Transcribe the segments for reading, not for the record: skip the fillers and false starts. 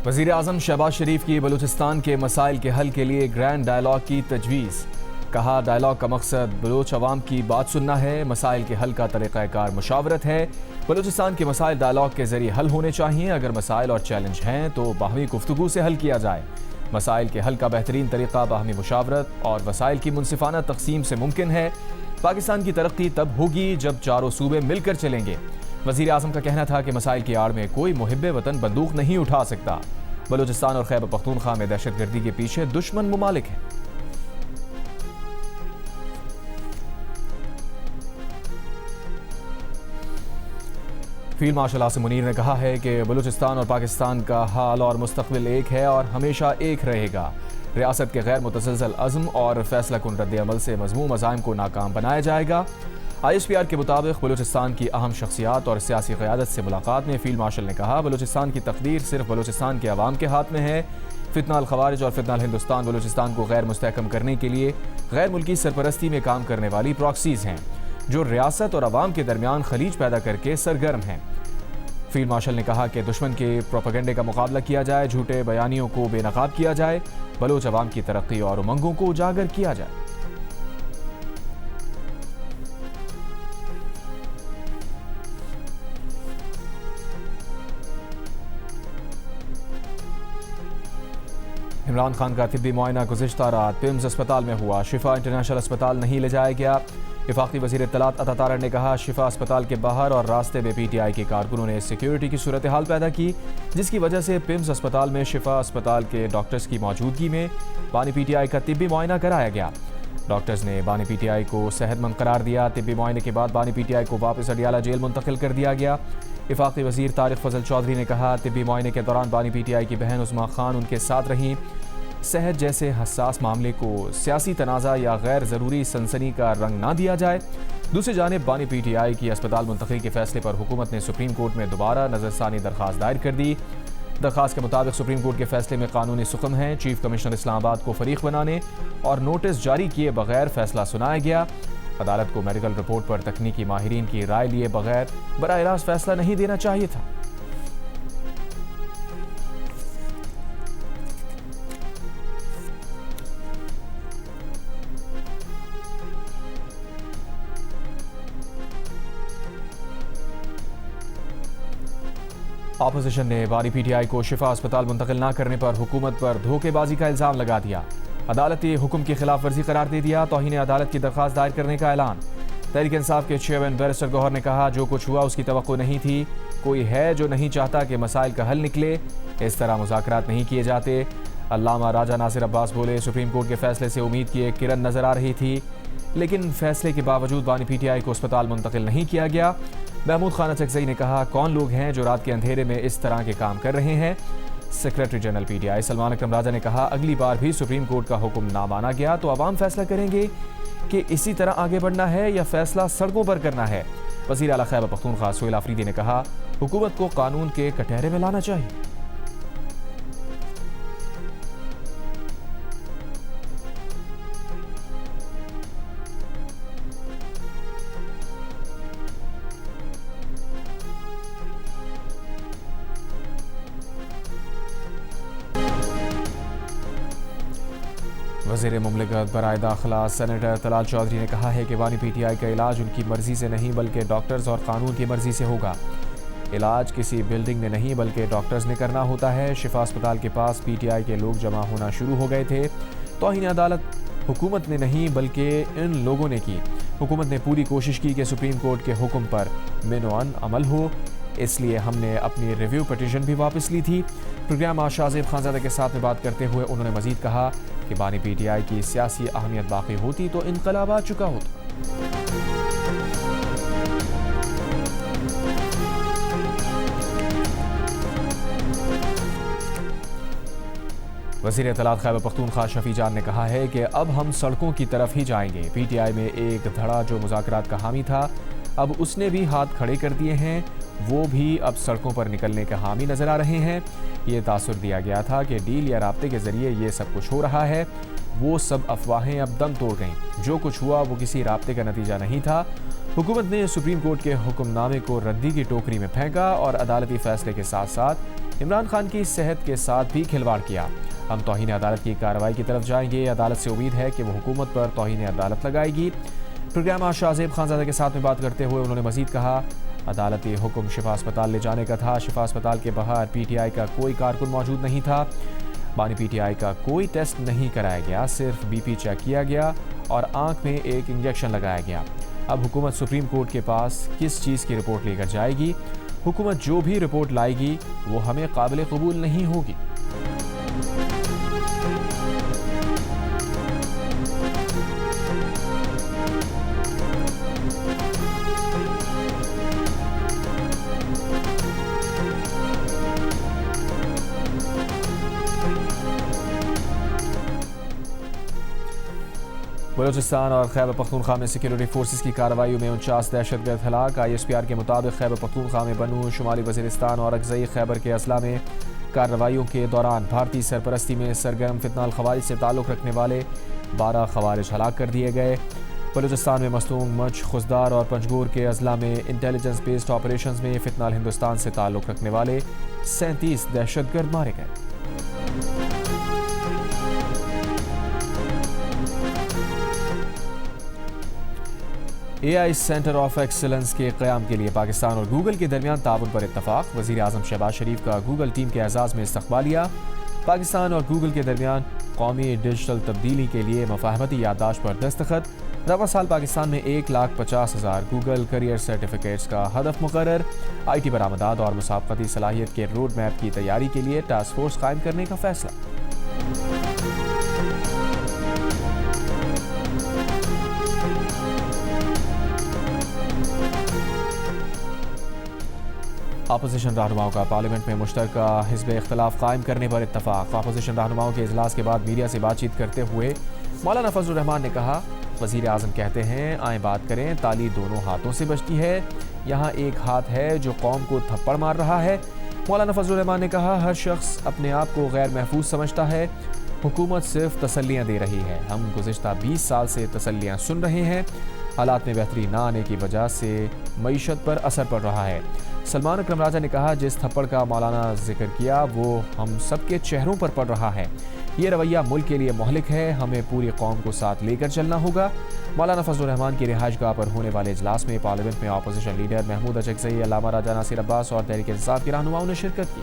वज़ीर आज़म शहबाज शरीफ की बलूचिस्तान के मसाइल के हल के लिए ग्रैंड डायलॉग की तजवीज़। कहा, डायलॉग का मकसद बलूच अवाम की बात सुनना है। मसाइल के हल का तरीक़ाकार मुशावरत है। बलूचिस्तान के मसाइल डायलॉग के ज़रिए हल होने चाहिए। अगर मसाइल और चैलेंज हैं तो बाहमी गुफ्तगू से हल किया जाए। मसाइल के हल का बेहतरीन तरीक़ा बाहमी मुशावरत और वसाइल की मुनसिफाना तक़सीम से मुमकिन है। पाकिस्तान की तरक्की तब होगी जब चारों सूबे मिलकर चलेंगे। वज़ीर आज़म का कहना था कि मसाइल की आड़ में कोई मुहिब्बे वतन बंदूक नहीं उठा सकता। बलूचिस्तान और खैबर पख्तूनख्वा में दहशतगर्दी के पीछे दुश्मन मुमालिक हैं। फील्ड मार्शल आसिम मुनीर ने कहा है कि बलूचिस्तान और पाकिस्तान का हाल और मुस्तकबिल एक है और हमेशा एक रहेगा। रियासत के गैर मुतसलसल अज़्म और फैसला कुन रद्द अमल से मज़मूम अज़ाइम को नाकाम बनाया जाएगा। ISPR के मुताबिक बलूचिस्तान की अहम शख्सियात और सियासी क़यादत से मुलाकात में फील्ड मार्शल ने कहा, बलूचिस्तान की तकदीर सिर्फ बलूचिस्तान के अवाम के हाथ में है। फितना अल खवारिज और फितना अल हिंदुस्तान बलूचिस्तान को गैर मुस्तहकम करने के लिए गैर मुल्की सरपरस्ती में काम करने वाली प्रॉक्सीज हैं जो रियासत और अवाम के दरमियान खलीज पैदा करके सरगर्म हैं। फील्ड मार्शल ने कहा कि दुश्मन के प्रोपेगेंडे का मुकाबला किया जाए, झूठे बयानियों को बेनकाब किया जाए, बलूच अवाम की तरक्की और उमंगों को उजागर किया जाए। इमरान खान का तिब्बी मुआयना गुज़िश्ता रात पिम्स अस्पताल में हुआ। शिफा इंटरनेशनल अस्पताल नहीं ले जाया गया। वफाकी वज़ीर इत्तलात अता तारड़ ने कहा, शिफा अस्पताल के बाहर और रास्ते में PTI के कारकुनों ने सिक्योरिटी की सूरत हाल पैदा की, जिसकी वजह से पिम्स अस्पताल में शिफा अस्पताल के डॉक्टर्स की मौजूदगी में बानी PTI का तिब्बी मुआयना कराया गया। डॉक्टर्स ने बानी PTI को सेहतमंद करार दिया। तिब्बी मुआयने के बाद बानी PTI को वापस अडियाला जेल मुंतकिल कर दिया गया। वफाकी वज़ीर तारिक फजल चौधरी ने कहा, तिब्बी मुआयने के दौरान बानी PTI की बहन उस्मा खान उनके साथ रहीं। सेहत जैसे हसास मामले को सियासी तनाज़ा या गैर ज़रूरी सनसनी का रंग ना दिया जाए। दूसरी जानिब बानी PTI की अस्पताल मुंतकिल के फैसले पर हुकूमत ने सुप्रीम कोर्ट में दोबारा नज़रसानी दरख्वास्त दायर कर दी। दरख्वास्त के मुताबिक सुप्रीम कोर्ट के फैसले में कानूनी सुकम है। चीफ कमिश्नर इस्लामाबाद को फरीक बनाने और नोटिस जारी किए बगैर फैसला सुनाया गया। अदालत को मेडिकल रिपोर्ट पर तकनीकी माहिरीन की राय लिए बगैर बराह रास्त फैसला नहीं देना चाहिए था। ऑपोजिशन ने बानी PTI को शिफा अस्पताल मुंतकिल न करने पर हुकूमत पर धोखेबाजी का इल्ज़ाम लगा दिया। अदालती हुक्म की खिलाफ वर्जी करार दे दिया। तौहीन अदालत की दरख्वास्त दायर करने का ऐलान। तहरीक इंसाफ के चेयरमैन बैरिस्टर गौहर ने कहा, जो कुछ हुआ उसकी तवक्को नहीं थी। कोई है जो नहीं चाहता कि मसाइल का हल निकले। इस तरह मुज़ाकरात नहीं किए जाते। अल्लामा राजा नासिर अब्बास बोले, सुप्रीम कोर्ट के फैसले से उम्मीद की एक किरण नजर आ रही थी, लेकिन फैसले के बावजूद बानी PTI को अस्पताल मुंतकिल नहीं किया गया। महमूद खान अचकज़ई ने कहा, कौन लोग हैं जो रात के अंधेरे में इस तरह के काम कर रहे हैं। सेक्रेटरी जनरल PTI सलमान अकरम राजा ने कहा, अगली बार भी सुप्रीम कोर्ट का हुक्म ना माना गया तो अवाम फैसला करेंगे कि इसी तरह आगे बढ़ना है या फैसला सड़कों पर करना है। वज़ीर आला खैबर पख्तूनख्वा सुहेल आफरीदी ने कहा, हुकूमत को कानून के कटहरे में लाना चाहिए। वज़ीर मुमलिकत बराए दाखिला सेनेटर तलाल चौधरी ने कहा है कि बानी PTI का इलाज उनकी मर्जी से नहीं बल्कि डॉक्टर्स और कानून की मर्जी से होगा। इलाज किसी बिल्डिंग ने नहीं बल्कि डॉक्टर्स ने करना होता है। शिफा अस्पताल के पास PTI के लोग जमा होना शुरू हो गए थे। तौहीन अदालत हुकूमत ने नहीं बल्कि इन लोगों ने की। हुकूमत ने पूरी कोशिश की कि सुप्रीम कोर्ट के हुक्म पर मिनोअन अमल हो, इसलिए हमने अपनी रिव्यू पिटीशन भी वापस ली थी। प्रोग्राम शाहजेब खानजादा के साथ में बात करते हुए उन्होंने मजीद कहा कि बानी PTI की सियासी अहमियत बाकी होती तो इनकलाब आ चुका होता। वज़ीर इत्तलात खैबर पख्तूनख्वा शफी जान ने कहा है कि अब हम सड़कों की तरफ ही जाएंगे। PTI में एक धड़ा जो मुज़ाकरात का हामी था, अब उसने भी हाथ खड़े कर दिए हैं। वो भी अब सड़कों पर निकलने के हामी नजर आ रहे हैं। ये तासुर दिया गया था कि डील या राब्ते के जरिए ये सब कुछ हो रहा है। वो सब अफवाहें अब दम तोड़ गईं। जो कुछ हुआ वो किसी राब्ते का नतीजा नहीं था। हुकूमत ने सुप्रीम कोर्ट के हुक्मनामे को रद्दी की टोकरी में फेंका और अदालती फैसले के साथ साथ इमरान खान की सेहत के साथ भी खिलवाड़ किया। हम तौहीन अदालत की कार्रवाई की तरफ जाएंगे। अदालत से उम्मीद है कि वो हुकूमत पर तौहीन अदालत लगाएगी। प्रोग्राम आज शाहजेब खानजादा के साथ में बात करते हुए उन्होंने मजीद कहा, अदालती हुक्म शिफा अस्पताल ले जाने का था। शिफा अस्पताल के बाहर पीटीआई का कोई कारकुन मौजूद नहीं था। बानी पीटीआई का कोई टेस्ट नहीं कराया गया, सिर्फ बीपी चेक किया गया और आंख में एक इंजेक्शन लगाया गया। अब हुकूमत सुप्रीम कोर्ट के पास किस चीज़ की रिपोर्ट लेकर जाएगी? हुकूमत जो भी रिपोर्ट लाएगी वो हमें काबिल कबूल नहीं होगी। बलूचिस्तान और खैबर पख्तूनख्वा में सिक्योरिटी फोर्सेस की कार्रवाई में 49 दहशतगर्द हलाक। ISPR के मुताबिक खैबर पख्तूनख्वा में बनू, शुमाली वज़ीरिस्तान और अगज़ई खैबर के अजला में कार्रवाइयों के दौरान भारतीय सरपरस्ती में सरगर्म फितनाल खवारिज से ताल्लुक़ रखने वाले 12 खवारिज हलाक कर दिए गए। बलूचिस्तान में मस्तूंग, मच, खुजदार और पंजगूर के अजला में इंटेलिजेंस बेस्ड ऑपरेशंस में फितनाल हिंदुस्तान से ताल्लुक़ रखने वाले 37 दहशतगर्द मारे गए। AI सेंटर ऑफ एक्सीलेंस के क़याम के लिए पाकिस्तान और गूगल के दरमियान ताउन पर इत्तफाक। वज़ीर आज़म शहबाज शरीफ का गूगल टीम के एजाज़ में इस्तक़बालिया। पाकिस्तान और गूगल के दरमियान कौमी डिजिटल तब्दीली के लिए मफाहमती याददाश्त पर दस्तखत। रवा साल पाकिस्तान में 1,50,000 गूगल करियर सर्टिफिकेट्स का हदफ मुकर्रर। IT बरामदात और मुसाबकती सलाहियत के रोड मैप की तैयारी के लिए टास्क फोर्स कायम करने का फैसला। अपोजिशन रहनुमाओं का पार्लियामेंट में मुश्तरका हिज़्ब इख्तिलाफ कायम करने पर इत्तफाक। अपोजिशन रहनुमाओं के इजलास के बाद मीडिया से बातचीत करते हुए मौलाना फजलुर रहमान ने कहा, वज़ीर आज़म कहते हैं आए बात करें, ताली दोनों हाथों से बजती है। यहाँ एक हाथ है जो कौम को थप्पड़ मार रहा है। मौलाना फजलुर रहमान ने कहा, हर शख्स अपने आप को गैर महफूज समझता है। हुकूमत सिर्फ तसल्लियाँ दे रही है। हम गुज़िश्ता 20 साल से तसल्लियाँ सुन रहे हैं। हालात में बेहतरी ना आने की वजह से मईशत पर असर पड़ रहा है। सलमान अकरम राजा ने कहा, जिस थप्पड़ का मौलाना जिक्र किया वो हम सबके चेहरों पर पड़ रहा है। ये रवैया मुल्क के लिए मोहलिक है। हमें पूरी कौम को साथ लेकर चलना होगा। मौलाना फजलुर रहमान की रिहाइशगाह पर होने वाले इजलास में पार्लियामेंट में अपोजिशन लीडर महमूद अचकज़ई, अल्लामा राजा नासिर अब्बास और तहरीक इंसाफ के रहनुमाओं ने शिरकत की।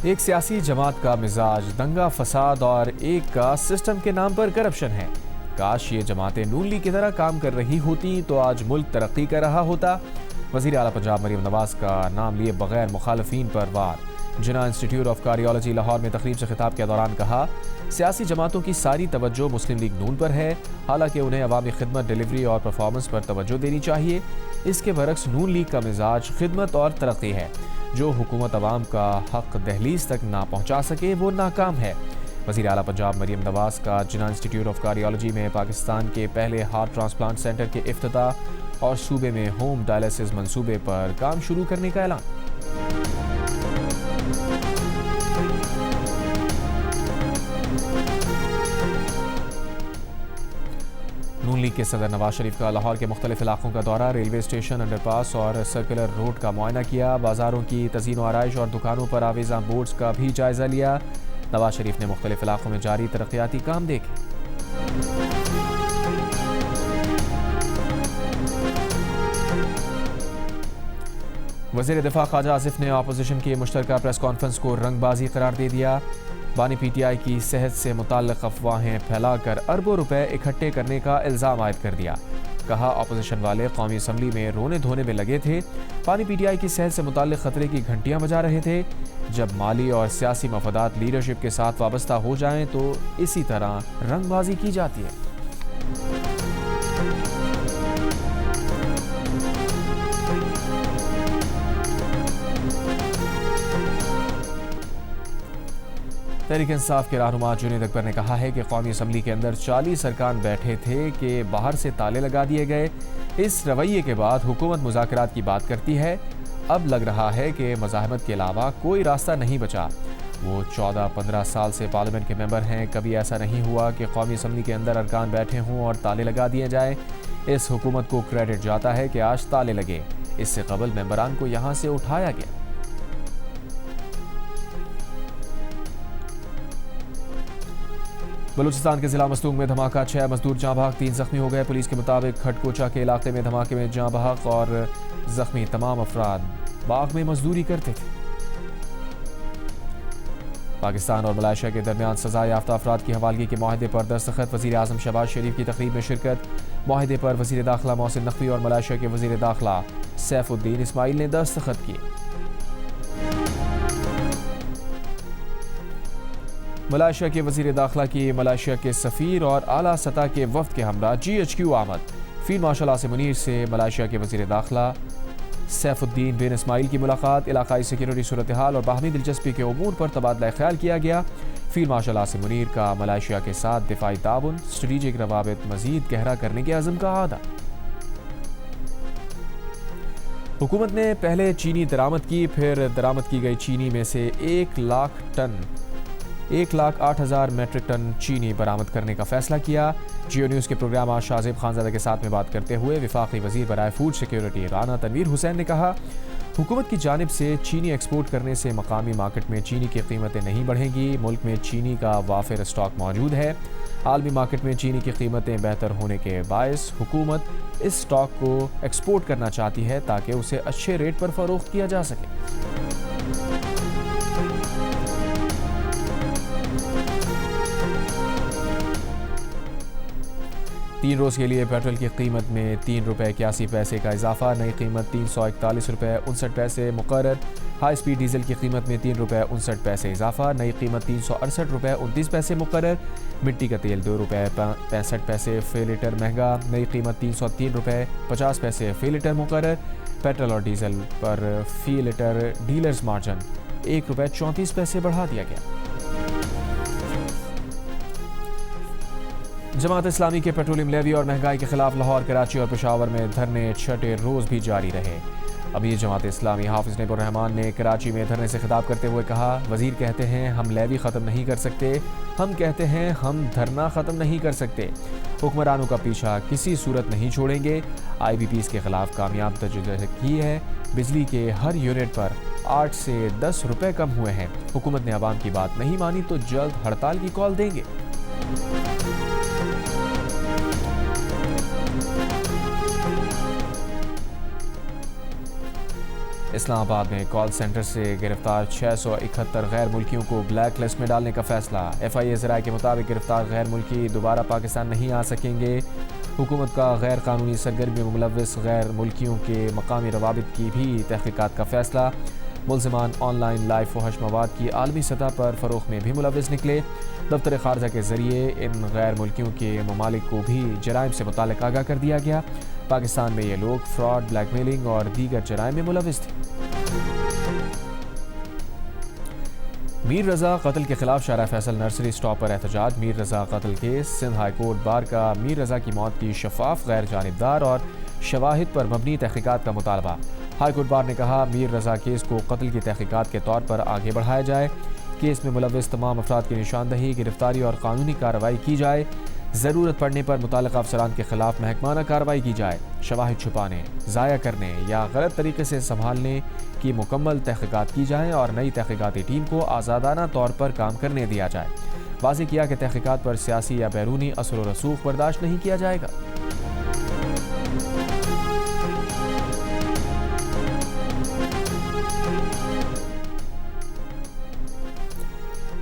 एक सियासी जमात का मिजाज दंगा फसाद और एक का सिस्टम के नाम पर करप्शन है। काश ये जमातें नून लीग की तरह काम कर रही होती तो आज मुल्क तरक्की कर रहा होता। वज़ीर आला पंजाब मरीम नवाज का नाम लिए बगैर मुखालफीन पर वार। जिन्ना इंस्टीट्यूट ऑफ कार्डियोलॉजी लाहौर में तकरीब से खिताब के दौरान कहा, सियासी जमातों की सारी तवज्जो मुस्लिम लीग नून पर है, हालांकि उन्हें अवामी खिदमत, डिलीवरी और परफॉर्मेंस पर तवज्जो देनी चाहिए। इसके बरक्स नून लीग का मिजाज खिदमत और तरक्की है। जो हुकूमत अवाम का हक दहलीज तक ना पहुँचा सके वो नाकाम है। वज़ीर आला पंजाब मरीम नवाज का जिन्ना इंस्टीट्यूट ऑफ कार्डियोलॉजी में पाकिस्तान के पहले हार्ट ट्रांसप्लांट सेंटर के इफ्तिताह और सूबे में होम डायलिसिस मंसूबे पर काम शुरू करने का ऐलान। नून लीग के सदर नवाज शरीफ का लाहौर के मुख्तलिफ इलाकों का दौरा। रेलवे स्टेशन, अंडरपास और सर्कुलर रोड का मुआयना किया। बाजारों की तज़ीन व आराइश और दुकानों पर आवेज़ा बोर्ड्स का भी जायजा लिया। नवाज शरीफ ने मुख्तलिफ इलाकों में जारी तरक्याती काम देखे। वज़ीर दिफा ख्वाजा आसिफ ने अपोजिशन की मुश्तरका प्रेस कॉन्फ्रेंस को रंगबाजी करार दे दिया। बानी पीटीआई की सेहत से मुताल्लिक़ अफवाहें फैलाकर अरबों रुपए इकट्ठे करने का इल्ज़ाम आयद कर दिया। कहा, अपोजिशन वाले कौमी असम्बली में रोने धोने में लगे थे। बानी पीटीआई की सेहत से मुताल्लिक़ खतरे की घंटियां बजा रहे थे। जब माली और सियासी मफादात लीडरशिप के साथ वाबस्ता हो जाएं तो इसी तरह रंगबाजी की जाती है। तहरीक इंसाफ के रहनुमा जुनैद अकबर ने कहा है कि कौमी असम्बली के अंदर 40 अरकान बैठे थे कि बाहर से ताले लगा दिए गए। इस रवैये के बाद हुकूमत मुज़ाकरात की बात करती है। अब लग रहा है कि मज़ाहमत के अलावा कोई रास्ता नहीं बचा। वो 14-15 साल से पार्लियामेंट के मेंबर हैं। कभी ऐसा नहीं हुआ कि कौमी असम्बली के अंदर अरकान बैठे हों और ताले लगा दिए जाए। इस हुकूमत को क्रेडिट जाता है कि आज ताले लगे, इससे कबल मेंबरान को यहां से उठाया गया। बलूचिस्तान के जिला मस्तूंग में धमाका, 6 मजदूर जाँ बहक, 3 जख्मी हो गए। पुलिस के मुताबिक खटकोचा के इलाके में धमाके में जाँ बहक और जख्मी तमाम अफराद बाग में मजदूरी करते थे। पाकिस्तान और मलेशिया के दरमियान सजा याफ्ता अफराद की हवालगी के माहदे पर दस्तखत, वज़ीर आज़म शहबाज शरीफ की तकरीब में शिरकत। माहदे पर वज़ीर दाखिला मोहसिन नकवी और मलेशिया के वज़ीर दाखिला सैफुद्दीन इस्माइल ने दस्तखत किए। मलेशिया के वज़ीर दाखिला की मलेशिया के सफ़ीर और आला सतह के वफ्द के हमरा GHQ आमद। फील्ड मार्शल आसिम मुनीर से मलेशिया के वज़ीर दाखिला सैफुद्दीन बिन इस्माइल की मुलाकात, इलाकाई सिक्योरिटी सूरत हाल और बाहमी दिलचस्पी के उमूर पर तबादला ख्याल किया गया। फील्ड मार्शल आसिम मुनीर का मलेशिया के साथ दिफाई ताउन, स्ट्रेटेजिक रवाबित मजीद गहरा करने के अज़म का आदा। हुकूमत ने पहले चीनी दरामद की, फिर दरामद की गई चीनी में से 1,08,000 मैट्रिक टन चीनी बरामद करने का फैसला किया। जियो न्यूज़ के प्रोग्राम आज शाहजेब खानजादा के साथ में बात करते हुए वफाकी वजीर बराए फूड सिक्योरिटी राना तनवीर हुसैन ने कहा, हुकूमत की जानिब से चीनी एक्सपोर्ट करने से मकामी मार्केट में चीनी की कीमतें नहीं बढ़ेंगी। मुल्क में चीनी का वाफिर स्टॉक मौजूद है। आलमी मार्केट में चीनी की कीमतें बेहतर होने के बायस हुकूमत इस स्टॉक को एक्सपोर्ट करना चाहती है ताकि उसे अच्छे रेट पर फरोख्त किया जा सके। 3 रोज़ के लिए पेट्रोल की कीमत में 3 रुपये 81 पैसे का इजाफा, नई कीमत 341 रुपये 59 पैसे मुकर्रर। हाई स्पीड डीजल की कीमत में 3 रुपये 59 पैसे इजाफा, नई कीमत 368 रुपये 29 पैसे मुकर्रर। मिट्टी का तेल 2 रुपये 65 पैसे फी लीटर महंगा, नई कीमत 303 रुपये 50 पैसे फी लीटर मुकर्रर। पेट्रोल और डीजल पर फी लीटर डीलर्स मार्जिन 1 रुपये 34 पैसे बढ़ा दिया गया। जमात इस्लामी के पेट्रोलियम लेवी और महंगाई के खिलाफ लाहौर, कराची और पेशावर में धरने 6ठे रोज़ भी जारी रहे। अमीर जमात इस्लामी हाफिज नईमुर रहमान ने कराची में धरने से खिताब करते हुए कहा, वज़ीर कहते हैं हम लेवी ख़त्म नहीं कर सकते, हम कहते हैं हम धरना ख़त्म नहीं कर सकते। हुक्मरानों का पीछा किसी सूरत नहीं छोड़ेंगे। IBPs के खिलाफ कामयाब तजदीद की है। बिजली के हर यूनिट पर 8 से 10 रुपये कम हुए हैं। हुकूमत ने आवाम की बात नहीं मानी तो जल्द हड़ताल की कॉल देंगे। इस्लामाबाद में कॉल सेंटर से गिरफ्तार 671 गैर मुल्कियों को ब्लैक लिस्ट में डालने का फैसला। FIA ज़राए के मुताबिक गिरफ्तार गैर मुल्की दोबारा पाकिस्तान नहीं आ सकेंगे। हुकूमत का गैर कानूनी सरगर्मी में मुलव्वस गैर मुल्कियों के मकामी रवाबित की भी तहकीकात का फैसला। मुल्ज़िमान ऑनलाइन लाइव फहश मवाद की आलमी सतह पर फ़रोग़ में भी मुलव्वस निकले। दफ्तर ख़ारजा के ज़रिए इन गैर मुल्कियों के ममालिक को भी जराइम से मुताल्लिक़ आगाह कर दिया गया। पाकिस्तान में ये लोग फ्रॉड, ब्लैकमेलिंग और दीगर जराइम में मुलव्वस थे। मीर रज़ा कत्ल के खिलाफ शारा फैसल नर्सरी स्टॉप पर एहतजाज। मीर रज़ा कत्ल case, Sindh high court bar का मीर रज़ा की मौत की शफाफ, गैर जानिबदार और शवाहिद पर मबनी तहकीकात का मुतालबा। हाई कोर्ट बार ने कहा, मीर रज़ा केस को कत्ल की तहकीकात के तौर पर आगे बढ़ाया जाए। केस में मुलव्वस तमाम अफराद की निशानदही, गिरफ्तारी और कानूनी कार्रवाई की जाए। ज़रूरत पड़ने पर मुताल्लिक़ अफसरान के खिलाफ महकमाना कार्रवाई की जाए। शवाहिद छुपाने, ज़ाया करने या गलत तरीके से संभालने की मुकम्मल तहकीकात की जाए और नई तहकीकाती टीम को आज़ादाना तौर पर काम करने दिया जाए। वाज़ेह किया कि तहकीकात पर सियासी या बैरूनी असर व रसूख बर्दाश्त नहीं किया जाएगा।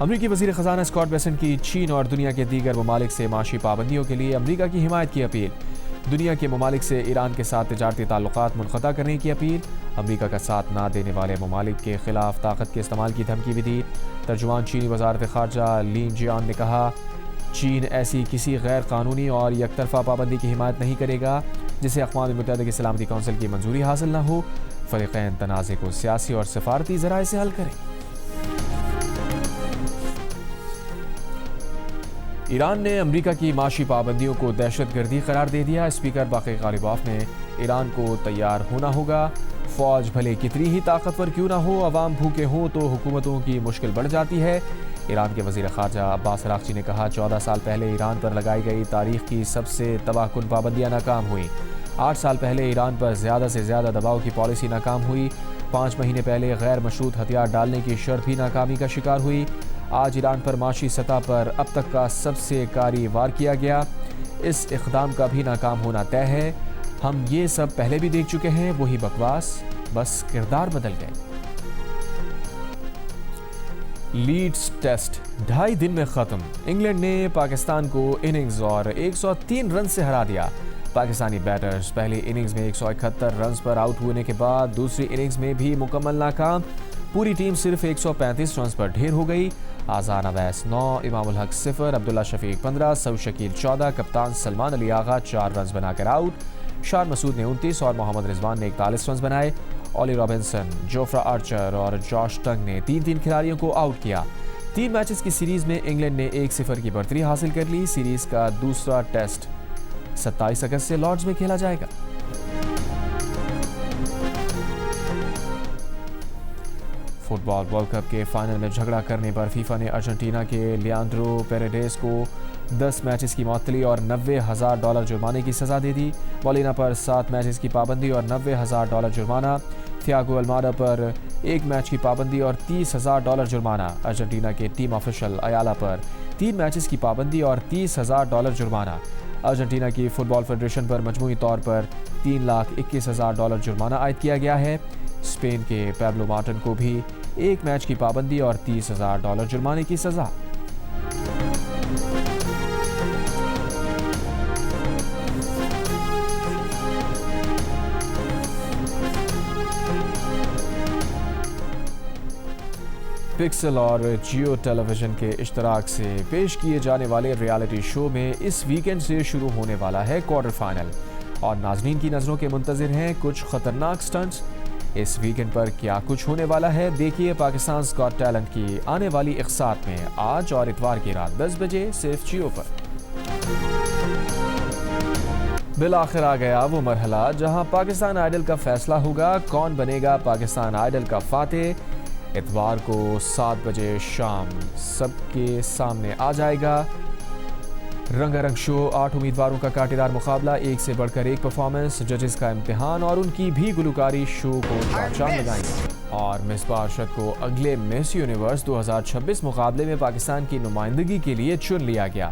अमरीकी वज़ीर ख़ज़ाना स्कॉट बेसेंट की चीन और दुनिया के दीगर ममालिक से माशी पाबंदियों के लिए अमरीका की हिमायत की अपील। दुनिया के ममालिक से ईरान के साथ तिजारती ताल्लुकात मुनक़ता करने की अपील। अमरीका का साथ ना देने वाले ममालिक के खिलाफ ताकत के इस्तेमाल की धमकी भी दी। तर्जुमान चीनी वज़ारत ख़ारजा लिन जियान ने कहा, चीन ऐसी किसी गैर कानूनी और यकतरफा पाबंदी की हिमायत नहीं करेगा जिसे अक़वाम मुत्तहिदा की सलामती कौंसिल की मंजूरी हासिल न हो। फ़रीक़ैन तनाज़े को सियासी और सफारती ज़राए से हल करें। ईरान ने अमरीका की माशी पाबंदियों को दहशतगर्दी करार दे दिया। स्पीकर बाक़ी ग़ालिबाफ ने ईरान को तैयार होना होगा। फ़ौज भले कितनी ही ताकतवर क्यों ना हो, अवाम भूखे हों तो हुकूमतों की मुश्किल बढ़ जाती है। ईरान के वज़ीर ख़ारजा अब्बास अराग़ची ने कहा, 14 साल पहले ईरान पर लगाई गई तारीख़ की सबसे तबाहकुन पाबंदियाँ नाकाम हुई। 8 साल पहले ईरान पर ज़्यादा से ज़्यादा दबाव की पॉलिसी नाकाम हुई। 5 महीने पहले गैर मशरूत हथियार डालने की शर्त भी नाकामी का शिकार हुई। आज ईरान पर माशी सतह पर अब तक का सबसे कारी वार किया गया। इस इक़दाम का भी नाकाम होना तय है। हम ये सब पहले भी देख चुके हैं, वही बकवास, बस किरदार बदल गए। लीड्स टेस्ट 2.5 दिन में ख़त्म। इंग्लैंड ने पाकिस्तान को इनिंग्स और 103 रन से हरा दिया। पाकिस्तानी बैटर्स पहली इनिंग्स में 171 रन पर आउट होने के बाद दूसरी इनिंग्स में भी मुकम्मल नाकाम। पूरी टीम सिर्फ 135 रन पर ढेर हो गई। आज़ान अवैस 9, इमाम उल हक 0, अब्दुल्ला शफीक 15, सऊद शकील 14, कप्तान सलमान अली आगा 4 रन बनाकर आउट। शान मसूद ने 29 और मोहम्मद रिजवान ने 41 रन बनाए। ऑली रॉबिन्सन, जोफ्रा आर्चर और जॉश टंग ने 3-3 खिलाड़ियों को आउट किया। 3 मैचेस की सीरीज में इंग्लैंड ने 1-0 की बढ़तरी हासिल कर ली। सीरीज का दूसरा टेस्ट 27 अगस्त से लॉर्ड्स में खेला जाएगा। फुटबॉल वर्ल्ड कप के फाइनल में झगड़ा करने पर फीफा ने अर्जेंटीना के लियांड्रो पेरेडेस को 10 मैचेस की मअतली और $90,000 जुर्माने की सज़ा दे दी। मौलिना पर 7 मैचेस की पाबंदी और $90,000 जुर्माना। थियागो अल्मारा पर 1 मैच की पाबंदी और $30,000 जुर्माना। अर्जेंटीना के टीम ऑफिशियल अयाला पर 3 मैचेस की पाबंदी और $30,000 जुर्माना। अर्जेंटीना की फुटबॉल फेडरेशन पर मजमूई तौर पर $3,21,000 जुर्माना आयद किया गया है। स्पेन के पैब्लो मार्टिन को भी 1 मैच की पाबंदी और $30,000 जुर्माने की सज़ा। पिक्सल और जियो टेलीविजन के इश्तराक से पेश किए जाने वाले रियलिटी शो में इस वीकेंड से शुरू होने वाला है क्वार्टर फाइनल और नाज़रीन की नज़रों के मुंतज़िर हैं कुछ ख़तरनाक स्टंट्स। इस वीकेंड पर क्या कुछ होने वाला है, देखिए पाकिस्तान गॉट टैलेंट की आने वाली इक़्सात में आज और इतवार की रात 10 बजे सिर्फ जियो पर। बिल आखिर आ गया वो मरहला जहां पाकिस्तान आइडल का फैसला होगा, कौन बनेगा पाकिस्तान आइडल का फातेह। इतवार को 7 बजे शाम सबके सामने आ जाएगा रंगारंग शो। 8 उम्मीदवारों का कांटेदार मुकाबला, एक से बढ़कर एक परफॉर्मेंस, जजेस का इम्तिहान और उनकी भी गुलकारी शो को चार लगाएंगे। और मिसबाह अरशद को अगले मिस यूनिवर्स 2026 मुकाबले में पाकिस्तान की नुमाइंदगी के लिए चुन लिया गया।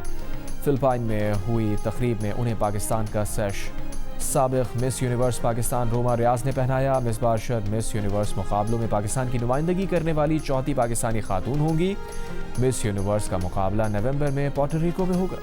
फिलिपाइन में हुई तकरीब में उन्हें पाकिस्तान का सैश साबिक मिस यूनिवर्स पाकिस्तान रोमा रियाज ने पहनाया। मिसबाह अरशद मिस यूनिवर्स मुकाबलों में पाकिस्तान की नुमाइंदगी करने वाली चौथी पाकिस्तानी खातून होंगी। मिस यूनिवर्स का मुकाबला नवंबर में पोर्टो रिको में होगा।